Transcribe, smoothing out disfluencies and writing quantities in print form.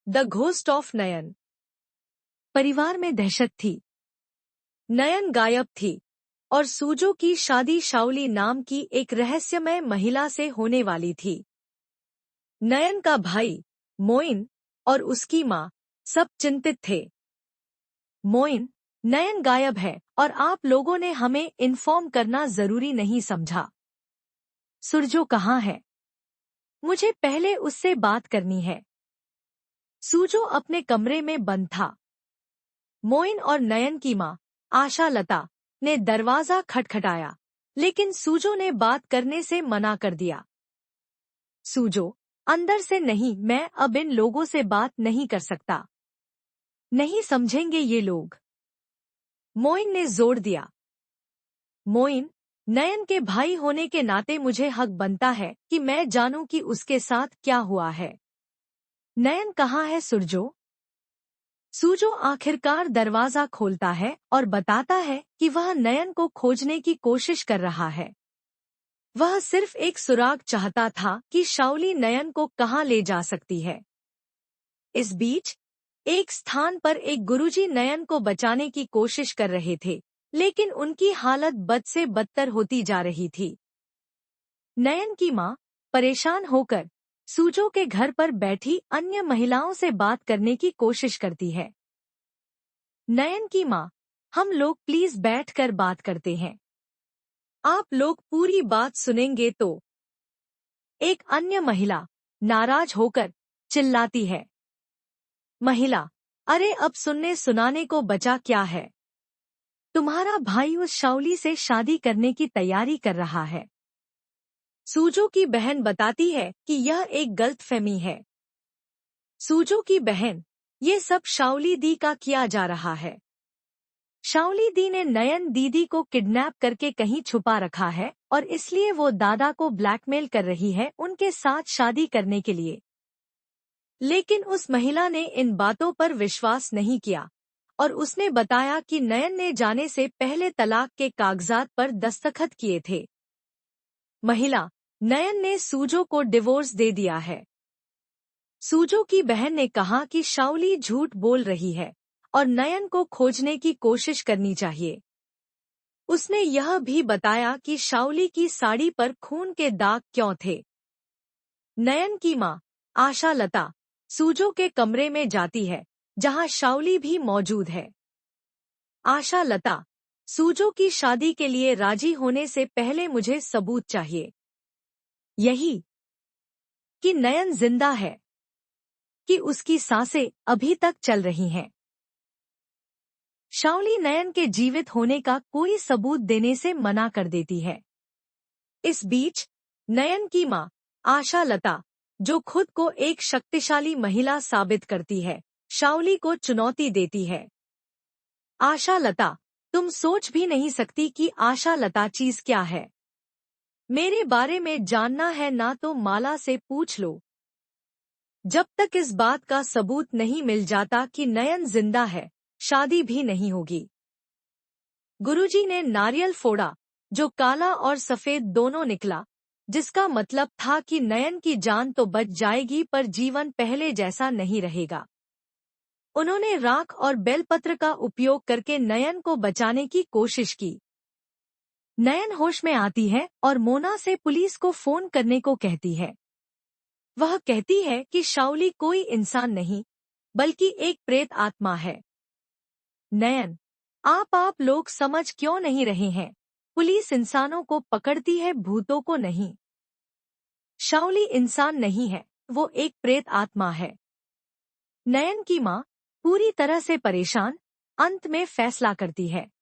The ghost of नयन। परिवार में दहशत थी। नयन गायब थी और सूजो की शादी शाओली नाम की एक रहस्यमय महिला से होने वाली थी। नयन का भाई मोइन और उसकी माँ सब चिंतित थे। मोइन, नयन गायब है और आप लोगों ने हमें इन्फॉर्म करना जरूरी नहीं समझा। सुरजो कहाँ है? मुझे पहले उससे बात करनी है। सूजो अपने कमरे में बंद था। मोइन और नयन की माँ आशा लता ने दरवाजा खटखटाया, लेकिन सूजो ने बात करने से मना कर दिया। सूजो, अंदर से नहीं, मैं अब इन लोगों से बात नहीं कर सकता। नहीं समझेंगे ये लोग, मोइन ने जोर दिया। मोइन, नयन के भाई होने के नाते मुझे हक बनता है कि मैं जानूं कि उसके साथ क्या हुआ है। नयन कहाँ है सुरजो? सूजो आखिरकार दरवाजा खोलता है और बताता है कि वह नयन को खोजने की कोशिश कर रहा है। वह सिर्फ एक सुराग चाहता था कि शाओली नयन को कहाँ ले जा सकती है। इस बीच एक स्थान पर एक गुरुजी नयन को बचाने की कोशिश कर रहे थे, लेकिन उनकी हालत बद से बदतर होती जा रही थी। नयन की माँ परेशान होकर सूजो के घर पर बैठी अन्य महिलाओं से बात करने की कोशिश करती है। नयन की माँ, हम लोग प्लीज बैठकर बात करते हैं। आप लोग पूरी बात सुनेंगे तो? एक अन्य महिला नाराज होकर चिल्लाती है। महिला, अरे अब सुनने सुनाने को बचा क्या है? तुम्हारा भाई उस शाओली से शादी करने की तैयारी कर रहा है। सूजो की बहन बताती है कि यह एक गलतफहमी है। सूजो की बहन, ये सब शाओली दी का किया जा रहा है। शाओली दी ने नयन दीदी को किडनैप करके कहीं छुपा रखा है और इसलिए वो दादा को ब्लैकमेल कर रही है उनके साथ शादी करने के लिए। लेकिन उस महिला ने इन बातों पर विश्वास नहीं किया और उसने बताया कि नयन ने जाने से पहले तलाक के कागजात पर दस्तखत किए थे। महिला, नयन ने सूजो को डिवोर्स दे दिया है। सूजो की बहन ने कहा कि शाओली झूठ बोल रही है और नयन को खोजने की कोशिश करनी चाहिए। उसने यह भी बताया कि शाओली की साड़ी पर खून के दाग क्यों थे। नयन की माँ आशा लता सूजो के कमरे में जाती है, जहां शाओली भी मौजूद है। आशा लता, सूजो की शादी के लिए राजी होने से पहले मुझे सबूत चाहिए। यही कि नयन जिंदा है, कि उसकी सांसें अभी तक चल रही हैं। शाओली नयन के जीवित होने का कोई सबूत देने से मना कर देती है। इस बीच नयन की माँ आशा लता, जो खुद को एक शक्तिशाली महिला साबित करती है, शाओली को चुनौती देती है। आशा लता, तुम सोच भी नहीं सकती कि आशा लता चीज क्या है। मेरे बारे में जानना है ना तो माला से पूछ लो। जब तक इस बात का सबूत नहीं मिल जाता कि नयन जिंदा है, शादी भी नहीं होगी। गुरुजी ने नारियल फोड़ा, जो काला और सफेद दोनों निकला, जिसका मतलब था कि नयन की जान तो बच जाएगी पर जीवन पहले जैसा नहीं रहेगा। उन्होंने राख और बेलपत्र का उपयोग करके नयन को बचाने की कोशिश की। नयन होश में आती है और मोना से पुलिस को फोन करने को कहती है। वह कहती है कि शाओली कोई इंसान नहीं, बल्कि एक प्रेत आत्मा है। नयन, आप लोग समझ क्यों नहीं रहे हैं? पुलिस इंसानों को पकड़ती है, भूतों को नहीं। शाओली इंसान नहीं है, वो एक प्रेत आत्मा है। नयन की माँ पूरी तरह से परेशान अंत में फैसला करती है।